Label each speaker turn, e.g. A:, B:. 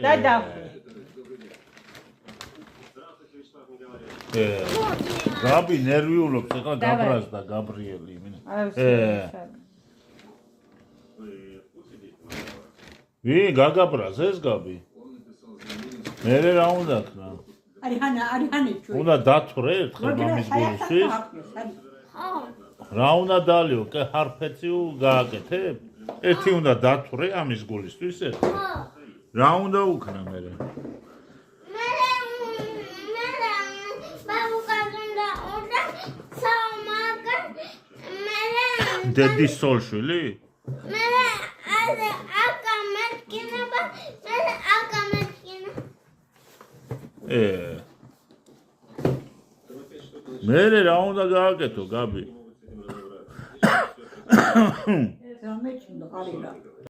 A: Дай давку.
B: Gabi nerviulობს, ეხლა გაბრაზდა გაბრიელი. ვინ გაგაბრაზეს Gabi? მერე რა უნდა ქნა?
A: არიხანი ჩვენ.
B: უნდა დათვრე ერთხელ მამის გულისთვის? რა უნდა დალიო? ჰარფეციუ გააკეთებ? ერთი უნდა დათვრე ამის გულისთვის ერთხელ? რა უნდა უქნა მერე? Դեդի սոլշուլի։
C: Մերը ակամետ մերը ակամետ
B: Մերը ռաունդա գաղագետո, Gabi։
A: Զամեջն գալիրա։